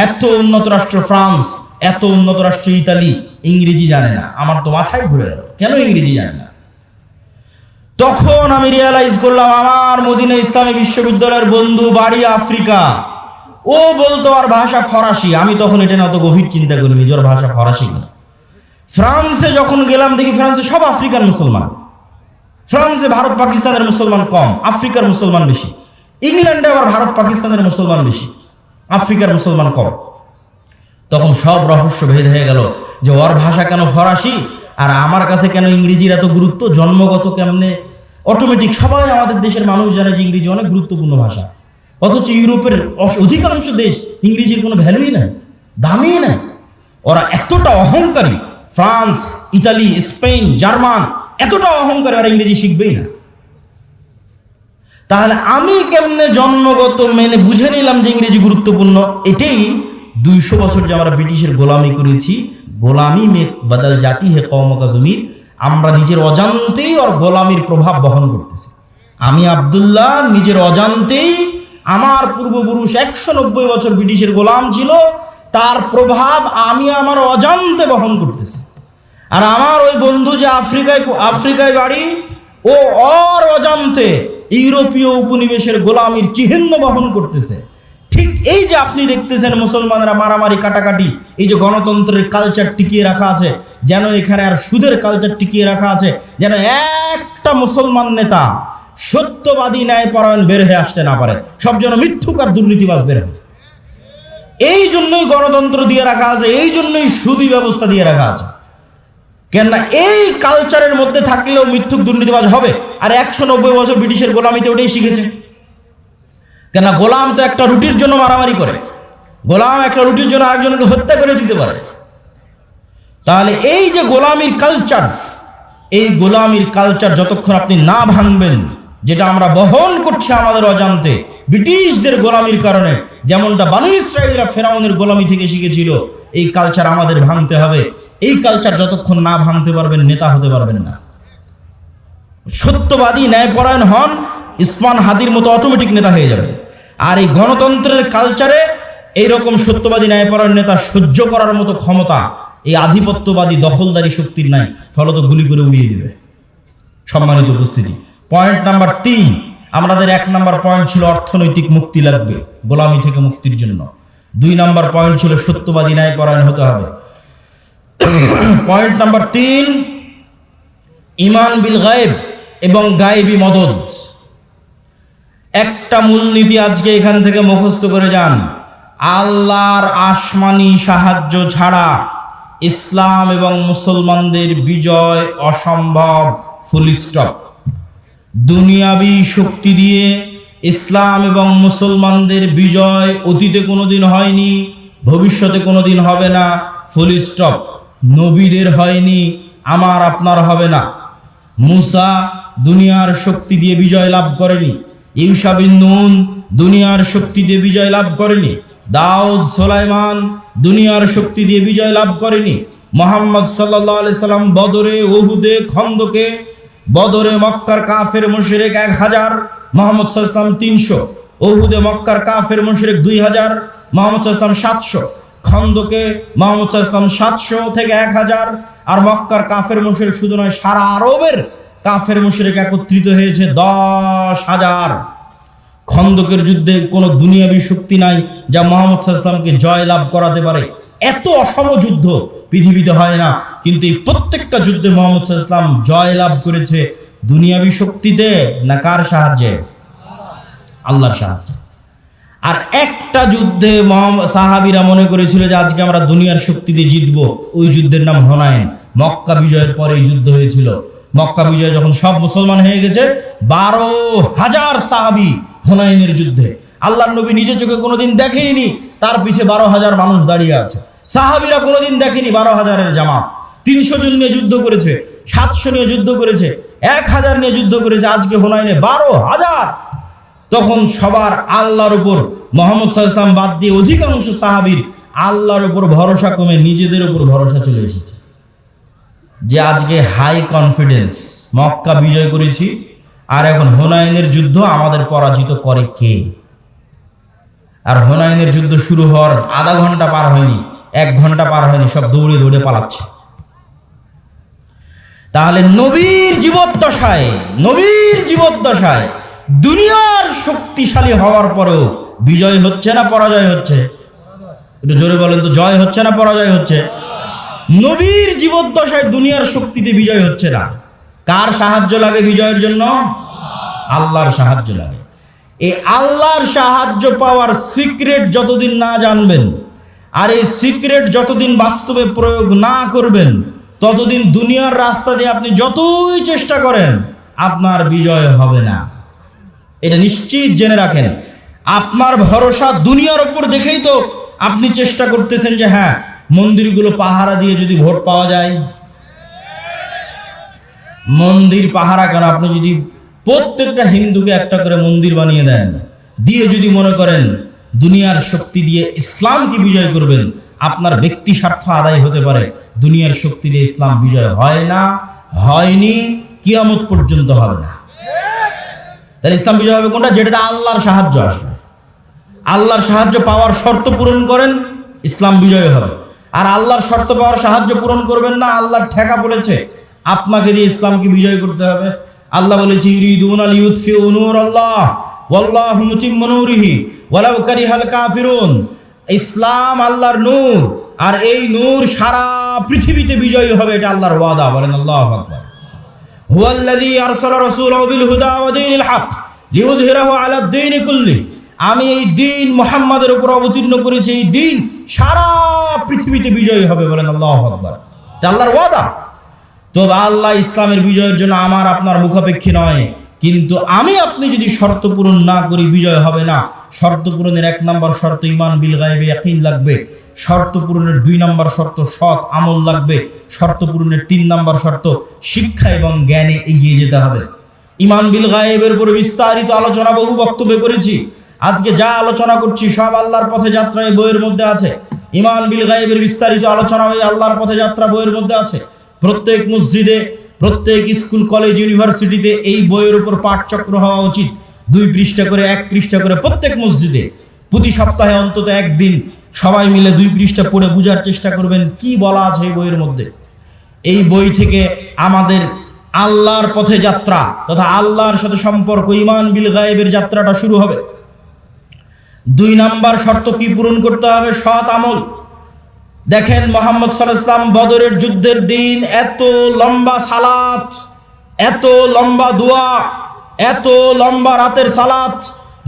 এত উন্নত রাষ্ট্র ফ্রান্স, এত উন্নত রাষ্ট্র ইতালি, ইংরেজি জানে না। আমার তো মাথায় ঘুরে গেল, কেন ইংরেজি জানে না? তখন আমি রিয়েলাইজ করলাম, আমার মদিনা ইসলামী বিশ্ববিদ্যালয়ের বন্ধু বাড়ি আফ্রিকা, ও বলতো আর ভাষা ফরাসি। আমি তখন এটা না অত গভীর চিন্তা করিনি যে ওর ভাষা ফরাসি না। ফ্রান্সে যখন গেলাম দেখি ফ্রান্সে সব আফ্রিকান মুসলমান। ফ্রান্সে ভারত পাকিস্তানের মুসলমান কম, আফ্রিকার মুসলমান বেশি। ইংল্যান্ডে আবার ভারত পাকিস্তানের মুসলমান বেশি, আফ্রিকার মুসলমান কম। তখন সব রহস্য ভেদ হয়ে গেল যে ওর ভাষা কেন ফরাসি আর আমার কাছে কেন ইংরেজির এত গুরুত্ব, জন্মগত কেমনে অটোমেটিক। সবাই আমাদের দেশের মানুষ জানে যে ইংরেজি অনেক গুরুত্বপূর্ণ ভাষা, অথচ ইউরোপের অধিকাংশ দেশ ইংরেজির কোনো ভ্যালুই নাই, দামই নাই। ওরা এতটা অহংকারী, ফ্রান্স, ইতালি, স্পেন, জার্মান এতটা অহংকারী, ওরা ইংরেজি শিখবেই না। তাহলে আমি কেমনে জন্মগত মেনে বুঝে নিলাম যে ইংরেজি গুরুত্বপূর্ণ? এটাই 200 বছর যে আমরা ব্রিটিশের গোলামি করেছি, গোলামি মে বদল জাতি হে কওমো কা জমির, আমরা নিজের অজান্তেই ওর গোলামির প্রভাব বহন করতেছি। আমি আব্দুল্লাহ নিজের অজান্তেই, আমার পূর্বপুরুষ 190 বছর ব্রিটিশের গোলাম ছিল, তার প্রভাব আমি আমার অজান্তে বহন করতেছি। আর আমার ওই বন্ধু যে আফ্রিকায় বাড়ি, ও ওর অজান্তে ইউরোপীয় উপনিবেশের গোলামির চিহ্ন বহন করতেছে। ঠিক এই যে আপনি দেখতেছেন মুসলমানরা মারামারি, কাটাকাটি, এই যে গণতন্ত্রের কালচার টিকিয়ে রাখা আছে, যেন এখানে আর সুদের কালচার টিকিয়ে রাখা আছে, যেন একটা মুসলমান নেতা সত্যবাদী ন্যায়পরায়ণ বের হয়ে আসতে না পারে, সব যেন মিথ্যুক আর দুর্নীতিবাজ বের হয়। এই জন্যই গণতন্ত্র দিয়ে রাখা আছে, এই জন্যই সুদী ব্যবস্থা দিয়ে রাখা আছে। কেননা এই কালচারের মধ্যে থাকলেও মিথ্যুক দুর্নীতিবাজ হবে। আর 190 বছর ব্রিটিশের গোলামিতে ওটাই শিখেছে। কেননা গোলাম তো একটা রুটির জন্য মারামারি করে, গোলাম একটা রুটির জন্য আরেকজনকে হত্যা করে দিতে পারে। তাহলে এই যে গোলামির কালচার, এই গোলামির কালচার যতক্ষণ আপনি না ভাঙবেন, যেটা আমরা বহন করছি আমাদের অজান্তে ব্রিটিশদের গোলামির কারণে, যেমনটা বানু ইসরাঈলরা ফেরাউনের গোলামি থেকে শিখেছিল, এই কালচার আমাদের ভাঙতে হবে। এই কালচার যতক্ষণ না ভাঙতে পারবেন, নেতা হতে পারবেন না। সত্যবাদী ন্যায়পরায়ণ হন, ইসমান হাদির মতো অটোমেটিক নেতা হয়ে যাবেন। আর এই গণতন্ত্রের কালচারে এইরকম সত্যবাদী ন্যায়পরায়ণ নেতা সহ্য করার মতো ক্ষমতা এই আধিপত্যবাদী দখলদারি শক্তির নাই, ফলত গুলি করে উড়িয়ে দিবে। সম্মানিত উপস্থিতি, পয়েন্ট নাম্বার 3, আমাদের 1 নাম্বার পয়েন্ট ছিল অর্থনৈতিক মুক্তি লাগবে গোলামি থেকে মুক্তির জন্য। 2 নাম্বার পয়েন্ট ছিল সত্যবাদী ন্যায়পরায়ণ হতে হবে। পয়েন্ট নাম্বার 3 ঈমান বিল গায়েব এবং গায়েবী মদদ। একটা মূলনীতি আজকে এখান থেকে মুখস্থ করে যান, আল্লাহর আসমানি সাহায্য ছাড়া ইসলাম এবং মুসলমানদের বিজয় অসম্ভব, ফুল স্টপ। দুনিয়াবি শক্তি দিয়ে ইসলাম এবং মুসলমানদের বিজয় অতীতে কোনোদিন হয়নি, ভবিষ্যতে কোনোদিন হবে না, ফুল স্টপ। নবীদের হয়নি, আমার আপনার হবে না। মুসা দুনিয়ার শক্তি দিয়ে বিজয় লাভ করেনি, ইউশা বিন নুন দুনিয়ার শক্তি দিয়ে বিজয় লাভ করেনি, দাউদ সুলাইমান দুনিয়ার শক্তি দিয়ে বিজয় লাভ করেনি। মুহাম্মদ সাল্লাল্লাহু আলাইহি সাল্লাম বদরে, উহুদে, খন্দকে, বদরে মক্কার কাফের মুশরিক 1000, মুহাম্মদ সাল্লাল্লাহু আলাইহি সাল্লাম 300, উহুদে মক্কার কাফের মুশরিক 2000, মুহাম্মদ সাল্লাল্লাহু আলাইহি সাল্লাম 700, খন্দকে মুহাম্মদ সাল্লাল্লাহু আলাইহি সাল্লাম 700 থেকে 1000। আর মক্কার কাফের মুশরিক শুধু নয়, সারা আরবের কাফের মুশরিক একত্রিত হয়েছে 10,000। খন্দকের যুদ্ধে কোনো দুনিয়াবী শক্তি নাই যা মুহাম্মদ সাল্লাল্লাহু আলাইহি সাল্লামকে জয় লাভ করাতে পারে। এত অসম যুদ্ধ পৃথিবীতে হয় না, কিন্তু এই প্রত্যেকটা যুদ্ধে মুহাম্মদ সাল্লাল্লাহু আলাইহি সাল্লাম জয় লাভ করেছে দুনিয়াবী শক্তিতে না কার সাহায্যে? আল্লাহর সাহায্যে। আর একটা যুদ্ধে সাহাবীরা মনে করেছিল যে আজকে আমরা দুনিয়ার শক্তি দিয়ে জিতবো, ওই যুদ্ধের নাম হুনাইন। মক্কা বিজয়ের পরে এই যুদ্ধ হয়েছিল। মক্কা বিজয় যখন সব মুসলমান হয়ে গেছে, 12,000 সাহাবী হুনাইনের যুদ্ধে। আল্লাহর নবী নিজে চোখে কোনোদিন দেখেনি, তার পিছে 12,000 মানুষ দাঁড়িয়ে আছে। সাহাবীরা কোনোদিন দেখেনি 12,000-এর জামাত। 300 জন নিয়ে যুদ্ধ করেছে, 700 নিয়ে যুদ্ধ করেছে, 1000 নিয়ে যুদ্ধ করেছে, আজকে হুনাইনে 12,000। তখন সবার আল্লাহর উপর, মুহাম্মদ সাল্লাল্লাহু আলাইহি ওয়াসাল্লাম বাদ দিয়ে অধিকাংশ সাহাবীর আল্লাহর উপর ভরসা কমে নিজেদের উপর ভরসা চলে এসেছে। যে আজকে হাই কনফিডেন্স, মক্কা বিজয় করেছি আর এখন হুনাইনের যুদ্ধ আমাদের পরাজিত করে কে? আর হুনাইনের যুদ্ধ শুরু হওয়ার আধা ঘন্টা পার হয়নি, 1 ঘন্টা পার হয়নি, সব দৌড়ে দৌড়ে পালাচ্ছে। তাহলে নবীর জীবদ্দশায় দুনিয়ার শক্তিশালী হওয়ার পরেও বিজয় হচ্ছে না পরাজয় হচ্ছে? একটু জোরে বলেন তো, জয় হচ্ছে না পরাজয় হচ্ছে? নবীর জীবদ্দশায় দুনিয়ার শক্তিতে বিজয় হচ্ছে না। কার সাহায্য লাগে বিজয়ের জন্য? আল্লাহর সাহায্য লাগে। এই আল্লাহর সাহায্য পাওয়ার সিক্রেট যতদিন না জানবেন, আর এই সিক্রেট যতদিন বাস্তবে প্রয়োগ না করবেন, ততদিন দুনিয়ার রাস্তা দিয়ে আপনি যতই চেষ্টা করেন আপনার বিজয় হবে না। এটা নিশ্চিত জেনে রাখেন। আপনার ভরসা দুনিয়ার উপর দেখেই তো আপনি চেষ্টা করতেছেন যে হ্যাঁ, মন্দিরগুলো পাহারা দিয়ে যদি ভোট পাওয়া যায়। মন্দির পাহারা কেন? আপনি যদি প্রত্যেকটা হিন্দুকে একটা করে মন্দির বানিয়ে দেন, দিয়ে যদি মনে করেন দুনিয়ার শক্তি দিয়ে ইসলামকে বিজয় করবেন, আপনার ব্যক্তি স্বার্থ আদায় হতে পারে। দুনিয়ার শক্তি দিয়ে ইসলাম বিজয় হয় না, হয়নি, কিয়ামত পর্যন্ত হবে না। তাহলে ইসলাম বিজয় হবে কোনটা? যেটাতে আল্লাহর সাহায্য আসবে। আল্লাহর সাহায্য পাওয়ার শর্ত পূরণ করেন, ইসলাম বিজয় হবে। আর আল্লাহর শর্ত পাওয়ার সাহায্য পূরণ করবেন না, আল্লাহর ঠেকা পড়েছে আপনাকে দিয়ে ইসলামকে বিজয় করতে হবে। আল্লাহ বলেছে, ইউরিদুনা লিইউতফিউ নূরাল্লাহ ওয়াল্লাহু মুতিম্মু নূরিহি ওয়ালাউ কারিহাল কাফিরুন। ইসলাম আল্লাহর নূর, আর এই নূর সারা পৃথিবীতে বিজয়ী হবে, এটা আল্লাহর ওয়াদা। বলেন আল্লাহু আকবার। হুয়াল্লাযী আরসালা রাসূলাহু বিল হুদা ওয়া দীনিল হক লিইয়ুযহিরাহু আলাদ দীনি কুল্লি। আমি এই দিন মুহাম্মাদের উপর অবতীর্ণ করেছি, এই দিন সারা পৃথিবীতে বিজয়ী হবে। বলেন আল্লাহু আকবার। এটা আল্লাহর ওয়াদা। তো আল্লাহ ইসলামের বিজয়ের জন্য আমার আপনার মুখাপেক্ষী নয়, কিন্তু আমি আপনি যদি শর্ত পূরণ না করি বিজয় হবে না। শর্ত পূরণের 1 নম্বর শর্ত ঈমান বিল গায়বে ইয়াকিন লাগবে। শর্ত পূরণের 2 নম্বর শর্ত সৎ আমল লাগবে। শর্ত পূরণের 3 নম্বর শর্ত শিক্ষা এবং জ্ঞানে এগিয়ে যেতে হবে। ঈমান বিল গায়বের উপর বিস্তারিত আলোচনা বহু বক্তব্যে করেছি। আজকে যা আলোচনা করছি সব আল্লাহর পথে যাত্রা এই বইয়ের মধ্যে আছে। ঈমান বিল গায়বের বিস্তারিত আলোচনা এই আল্লাহর পথে যাত্রা বইয়ের মধ্যে আছে। প্রত্যেক মসজিদে, প্রত্যেক স্কুল, কলেজ, ইউনিভার্সিটিতে এই বইয়ের উপর পাঠচক্র হওয়া উচিত। 2 পৃষ্ঠা করে, 1 পৃষ্ঠা করে প্রত্যেক মসজিদে প্রতি সপ্তাহে অন্তত একদিন সবাই মিলে 2 পৃষ্ঠা পড়ে বোঝার চেষ্টা করবেন কি বলা আছে এই বইয়ের মধ্যে। এই বই থেকে আমাদের আল্লাহর পথে যাত্রা তথা আল্লাহর সাথে সম্পর্ক, ঈমান বিল গায়েবের যাত্রাটা শুরু হবে। 2 নাম্বার শর্ত কি পূরণ করতে হবে? সৎ আমল। দেখেন মুহাম্মদ সাল্লাল্লাহু আলাইহি ওয়াসাল্লাম বদরের যুদ্ধের দিন এত লম্বা সালাত, এত লম্বা দোয়া, এত লম্বা রাতের সালাত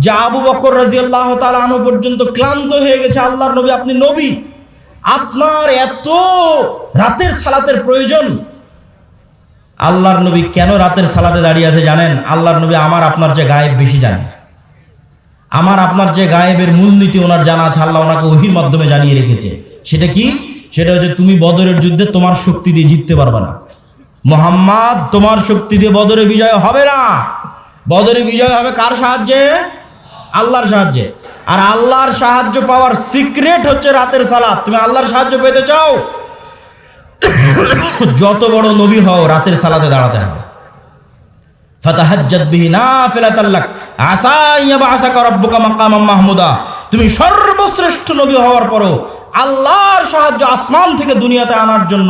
যা আবু বকর রাদিয়াল্লাহু তাআলা আনহু পর্যন্ত ক্লান্ত হয়ে গেছে। আল্লাহর নবী, আপনি নবী, আপনার এত রাতের সালাতের প্রয়োজন? আল্লাহর নবী কেন রাতের সালাতে দাঁড়িয়ে আছে জানেন? আল্লাহর নবী আমার আপনার যে গায়েব বেশি জানে, আমার আপনার যে গায়েবের মূলনীতি ওনার জানা আছে, আল্লাহ ওনাকে ওহীর মাধ্যমে জানিয়ে রেখেছে। সেটা কি? সেটা হচ্ছে তুমি বদরের যুদ্ধে তোমার শক্তি দিয়ে জিততে পারবে না। মুহাম্মদ, তোমার শক্তি দিয়ে বদরে বিজয় হবে না। বদরে বিজয় হবে কার সাহায্যে? আল্লাহর সাহায্যে। আর আল্লাহর সাহায্য পাওয়ার সিক্রেট হচ্ছে রাতের সালাত। তুমি আল্লাহর সাহায্য পেতে চাও, যত বড় নবী হও রাতের সালাতে দাঁড়াতে হবে। ফাতাহাজ্জাদ বিহি নাফিলাতাল লাক আসা ইয়াবআসাকা রাব্বুকা মাকামাম মাহমুদা। তুমি সর্বশ্রেষ্ঠ নবী হওয়ার পরও আল্লাহর সাহায্য আসমান থেকে দুনিয়াতে আনার জন্য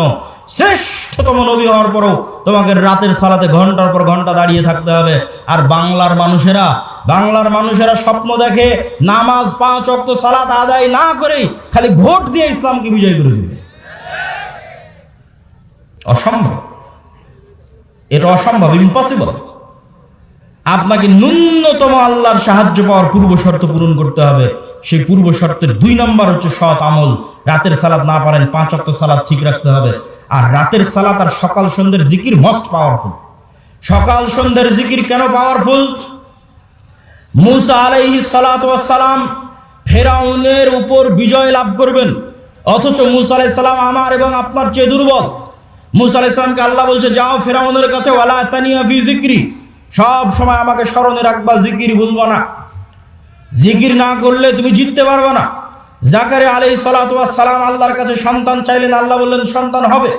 শ্রেষ্ঠতম নবী হওয়ার পরও তোমাকে রাতের সালাতে ঘন্টার পর ঘন্টা দাঁড়িয়ে থাকতে হবে। আর বাংলার মানুষেরা স্বপ্ন দেখে নামাজ 5 ওয়াক্ত সালাত আদায় না করেই খালি ভোট দিয়ে ইসলামকে বিজয় করে দিবে। অসম্ভব, এটা অসম্ভব, ইম্পসিবল। আপনাকে ন্যূনতম আল্লাহর সাহায্য পাওয়ার পূর্ব শর্ত পূরণ করতে হবে। সেই পূর্ব শর্তের 2 নাম্বার হচ্ছে সৎ আমল। রাতের সালাত না পারেন 5 ওয়াক্ত সালাত ঠিক রাখতে হবে। আর রাতের সালাত আর সকাল সন্ধ্যের জিকির মোস্ট পাওয়ারফুল। সকাল সন্ধ্যের জিকির কেন পাওয়ারফুল? মুসা আলাইহিস সালাতু ওয়াস সালাম ফেরাউনের উপর বিজয় লাভ করবেন, অথচ মুসা আলাইহিস সালাম আমার এবং আপনার চেয়ে দুর্বল। মুসা আলাইহিস সালামকে আল্লাহ বলছে, যাও ফেরাউনের কাছে, ওয়ালা তানিয়া ফি যিকরি, সব সময় আমাকে স্মরণে রাখবা, জিকির ভুলবা না। জিকির না করলে তুমি জিততে পারবে না। জাকারিয়া আলাইহিস সালাতু ওয়াস সালাম আল্লাহর কাছে সন্তান চাইলেন, আল্লাহ বললেন সন্তান হবে।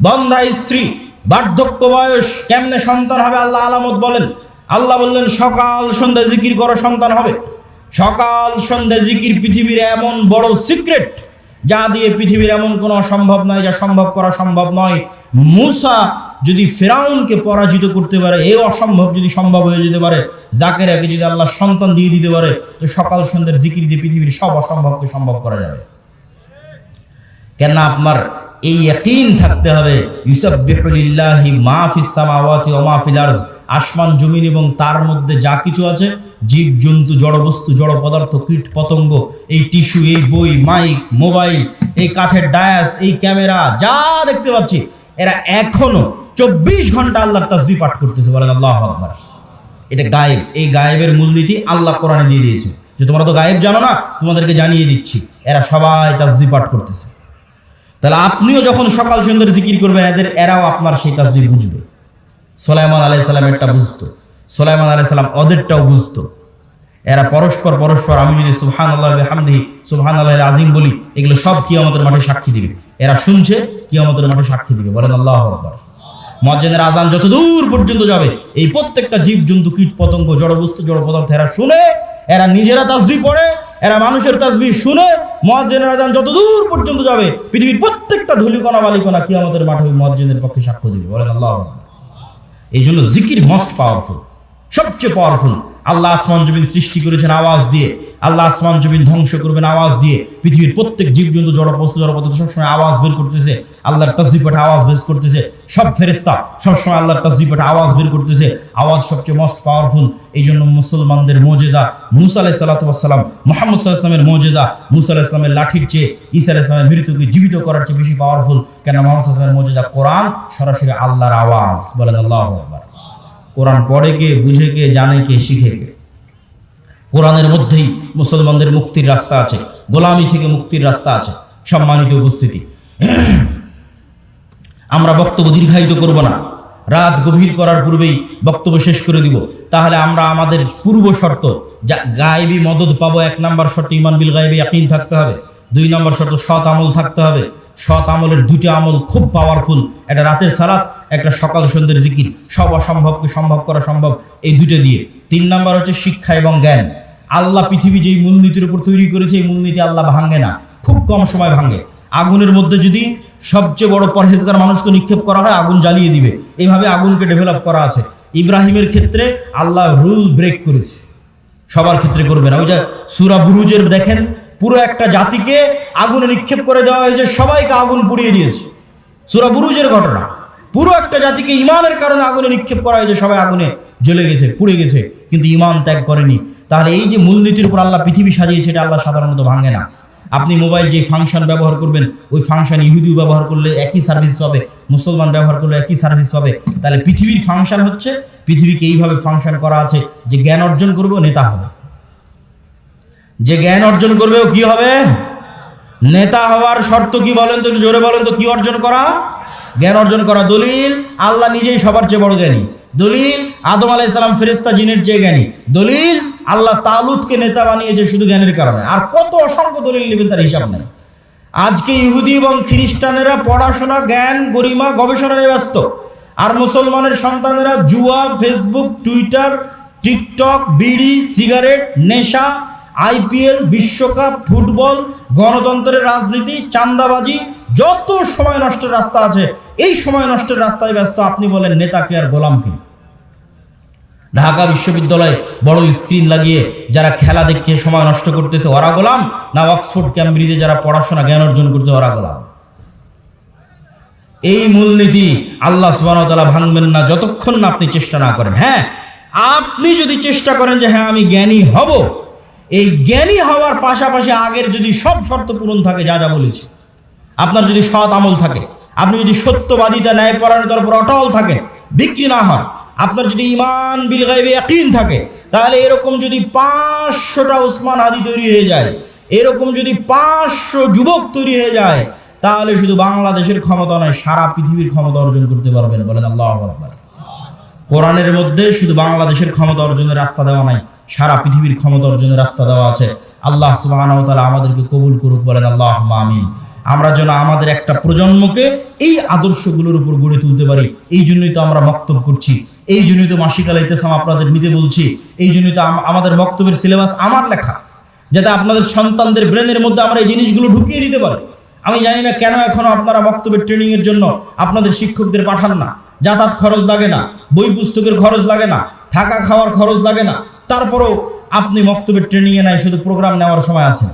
বন্ধা স্ত্রী, বার্ধক্য বয়স, কেমনে সন্তান হবে? আল্লাহ আলামত বলেন। আল্লাহ বললেন সকাল সন্ধ্যা জিকির করো, সন্তান হবে। সকাল সন্ধ্যা জিকির পৃথিবীর এমন বড় সিক্রেট যা দিয়ে পৃথিবীর এমন কোনো অসম্ভব নয়, যা সম্ভব করা সম্ভব নয়। মুসা যদি ফেরাউনকে পরাজিত করতে পারে, এই অসম্ভব যদি সম্ভব হয়ে যেতে পারে, জাকারিয়াকে যদি আল্লাহ সন্তান দিয়ে দিতে পারে, তো সকাল সন্ধ্যার জিকির দিয়ে পৃথিবীর সব অসম্ভবকে সম্ভব করা যাবে। কেন? আপনার এই ইয়াকিন থাকতে হবে, ইউসাব্বিহু লিল্লাহি মা ফিস সামাওয়াতি ওয়া মা ফিল আরজ, আসমান জমিন এবং তার মধ্যে যা কিছু আছে, জীব জন্তু, জড় বস্তু, জড় পদার্থ, কীট পতঙ্গ, এই টিস্যু, এই বই, মাইক, মোবাইল, এই কাঠের ডায়াস, এই ক্যামেরা, যা দেখতে পাচ্ছি, এরা এখনো 24 ঘন্টা আল্লাহর তাসবিহ পাঠ করতেছে। বলেন আল্লাহু আকবার। এটা গায়েব। এই গায়েবের মূলনীতি আল্লাহ কোরআনে দিয়ে দিয়েছে যে তোমরা তো গায়েব জানো না, তোমাদেরকে জানিয়ে দিচ্ছি। এরা সবাই তাসবিহ পাঠ করতেছে। তাহলে আপনিও যখন সকাল সন্ধ্যার জিকির করবেন, এরাও আপনার সেই তাসবিহ বুঝবে। সুলাইমান আলাইহিস সালামেরটা বুঝতো, সুলাইমান আলাইহিস সালাম ওদেরটাও বুঝতো। এরা পরস্পর আমি যদি সুবহানাল্লাহি ওয়া বিহামদিহি সুবহানাল্লাহিল আযীম বলি, এগুলো সব কিয়ামতের মাঠে সাক্ষী দিবে। এরা শুনছে, কিয়ামতের মাঠে সাক্ষী দিবে। বলেন আল্লাহু আকবার। মুয়াজ্জিনের আযান যত দূর পর্যন্ত যাবে, এই প্রত্যেকটা জীব জন্তু, কীট পতঙ্গ, জড় বস্তু, জড় পদার্থ এরা শুনে, এরা নিজেরা তাসবিহ পড়ে, এরা মানুষের তাসবিহ শুনে। মুয়াজ্জিনের আযান যত দূর পর্যন্ত যাবে, পৃথিবীর প্রত্যেকটা ধূলিকণা বালিকণা কিয়ামতের মাঠে ওই মুয়াজ্জিনের পক্ষে সাক্ষ্য দিবে। বলেন আল্লাহু আকবার। এই জন্য জিকির মোস্ট পাওয়ারফুল, সবচেয়ে পাওয়ারফুল। আল্লাহ আসমান জমিন সৃষ্টি করেছেন আওয়াজ দিয়ে, আল্লাহ আসমান জমিন ধ্বংস করবেন আওয়াজ দিয়ে। পৃথিবীর প্রত্যেক জীবজন্তু, জড় বস্তু, জড় পদার্থ সবসময় আওয়াজ বের করতেছে, আল্লাহর তাসবিহ পাঠে আওয়াজ বের করতেছে। সব ফেরেশতা সবসময় আল্লাহর তাসবিহ পাঠে আওয়াজ বের করতেছে। আওয়াজ সবচেয়ে মোস্ট পাওয়ারফুল। এই জন্য মুসলমানদের মুজিজা মুসা আলাইহিস সালাতু ওয়াস সালাম, মুহাম্মদ সাল্লাল্লাহু আলাইহি ওয়াসাল্লামের মুজিজা মুসা আলাইহিস সালামের লাঠির চেয়ে, ঈসা আলাইহিস সালামের মৃত্যুকে জীবিত করার চেয়ে বেশি পাওয়ারফুল। কেন? মুহাম্মদ সাল্লাল্লাহু আলাইহি ওয়াসাল্লামের মুজিজা কোরআন, সরাসরি আল্লাহর আওয়াজ। বলেন আল্লাহু আকবার। কোরআন পড়ে কে, বুঝে কে, জানে কে, শিখে কে? কোরআনের মধ্যেই মুসলমানদের মুক্তির রাস্তা আছে, গোলামি থেকে মুক্তির রাস্তা আছে। সম্মানিত উপস্থিতি, আমরা বক্তব্য দীর্ঘায়িত করব না, রাত গভীর করার পূর্বেই বক্তব্য শেষ করে দিব। তাহলে আমরা আমাদের পূর্ব শর্ত, যা গায়েবী মদদ পাবো, 1 নাম্বার শর্ত ঈমান বিল গায়েবি ইয়াকিন থাকতে হবে। 2 নাম্বার শর্ত সৎ আমল থাকতে হবে। সৎ আমলের 2টি আমল খুব পাওয়ারফুল, একটা রাতের সালাত, একটা সকাল সন্ধ্যের জিকির। সব অসম্ভবকে সম্ভব করা সম্ভব এই 2টা দিয়ে। 3 নাম্বার হচ্ছে শিক্ষা এবং জ্ঞান। আল্লাহ পৃথিবী যেই মূলনীতির উপর তৈরি করেছে, এই মূলনীতি আল্লাহ ভাঙে না, খুব কম সময় ভাঙে। আগুনের মধ্যে যদি সবচেয়ে বড় পরহেজগার মানুষকে নিক্ষেপ করা হয়, আগুন জ্বালিয়ে দিবে। এইভাবে আগুনকে ডেভেলপ করা আছে। ইব্রাহিমের ক্ষেত্রে আল্লাহ রুল ব্রেক করেছে, সবার ক্ষেত্রে করবে না। ওই যে সূরা বুরুজের দেখেন, পুরো একটা জাতিকে আগুনে নিক্ষেপ করে দেওয়া হয়েছে, সবাইকে আগুন পুড়িয়ে দিয়েছে। সূরা বুরুজের ঘটনা, পুরো একটা জাতিকে ইমানের কারণে আগুনে নিক্ষেপ করা হয়েছে, সবাই আগুনে জ্বলে গেছে, পুড়ে গেছে, কিন্তু ইমান ত্যাগ করেনি। তাহলে এই যে মূলনীতির উপর আল্লাহ পৃথিবী সাজিয়েছে, এটা আল্লাহ সাধারণত ভাঙে না। আপনি মোবাইল যে ফাংশন ব্যবহার করবেন, ওই ফাংশন ইহুদিও ব্যবহার করলে একই সার্ভিস পাবে, মুসলমান ব্যবহার করলে একই সার্ভিস পাবে। তাহলে পৃথিবীর ফাংশন হচ্ছে, পৃথিবীকে এইভাবে ফাংশন করা আছে যে জ্ঞান অর্জন করবে ও নেতা হবে, যে জ্ঞান অর্জন করবে ও কি হবে? নেতা হওয়ার শর্ত কি বলেন তো, একটু জোরে বলেন তো, কি অর্জন করা? জ্ঞান অর্জন করা। দলিল, আল্লাহ নিজেই সবার চেয়ে বড় জ্ঞানী। দলিল, আদম আলাইহিস সালাম ফেরেশতা জিনের চেয়ে জ্ঞানী। দলিল, আল্লাহ তালুতকে নেতা বানিয়েছে শুধু জ্ঞানের কারণে। আর কত অসংখ্য দলিল নেবেন, তার হিসাব নাই। আজকে ইহুদি এবং খ্রিস্টানেরা পড়াশোনা, জ্ঞান, গরিমা, গবেষণা নিয়ে ব্যস্ত, আর মুসলমানের সন্তানেরা জুয়া, ফেসবুক, টুইটার, টিকটক, বিড়ি, সিগারেট, নেশা, আইপিএল, বিশ্বকাপ, ফুটবল, গণতন্ত্রের রাজনীতি, চাঁদাবাজি, যত সময় নষ্টের রাস্তা আছে, এই সময় নষ্টের রাস্তায় ব্যস্ত। আপনি বলেন নেতাকে আর গোলামকে? ঢাকা বিশ্ববিদ্যালয়ে বড় স্ক্রিন লাগিয়ে যারা খেলা দেখে সময় নষ্ট করতেছে, ওরা গোলাম? না অক্সফোর্ড ক্যামব্রিজে যারা পড়াশোনা জ্ঞান অর্জন করছে, ওরা গোলাম? এই মূলনীতি আল্লাহ সুবহানাহু ওয়া তাআলা ভাঙবেন না যতক্ষণ না আপনি চেষ্টা না করেন। হ্যাঁ, আপনি যদি চেষ্টা করেন যে হ্যাঁ আমি জ্ঞানী হব, এই জ্ঞানী হওয়ার পাশাপাশি আগের যদি সব শর্ত পূরণ থাকে, যা যা বলেছি, আপনার যদি সৎ আমল থাকে, আপনি যদি সত্যবাদিতা, ন্যায়পরায়ণতার উপর অটল থাকেন, বিক্রি না হয়, আপনার যদি ঈমান বিল গায়বে ইয়াকিন থাকে, তাহলে এরকম যদি 500টা ওসমান হাদি তৈরি হয়ে যায়, এরকম যদি 500 যুবক তৈরি হয়ে যায়, তাহলে শুধু বাংলাদেশের ক্ষমতা নয়, সারা পৃথিবীর ক্ষমতা অর্জন করতে পারবেন। বলেন আল্লাহু আকবার। কোরআনের মধ্যে শুধু বাংলাদেশের ক্ষমতা অর্জনের রাস্তা দেওয়া নাই, সারা পৃথিবীর ক্ষমতা অর্জনের রাস্তা দেওয়া আছে। আল্লাহ সুবহানাহু ওয়া তাআলা আমাদেরকে কবুল করুক। বলেন আল্লাহুম্মা আমিন। আমরা যেন আমাদের একটা প্রজন্মকে এই আদর্শগুলোর উপর গড়ে তুলতে পারি। এই জন্যই তো আমরা মক্তব করছি, এই জন্যই তো মাসিক আল ইতিসাম আপনাদের নিতে বলছি, এই জন্যই তো আমাদের মক্তবের সিলেবাস আমার লেখা, যাতে আপনাদের সন্তানদের ব্রেনের মধ্যে আমরা এই জিনিসগুলো ঢুকিয়ে দিতে পারি। আমি জানি না কেন এখনো আপনারা মক্তবের ট্রেনিংয়ের জন্য আপনাদের শিক্ষকদের পাঠান না। যাতায়াত খরচ লাগে না, বই পুস্তকের খরচ লাগে না, থাকা খাওয়ার খরচ লাগে না, তারপরেও আপনি মক্তবের ট্রেনিংয়ে নাই, শুধু প্রোগ্রাম নেওয়ার সময় আছেন।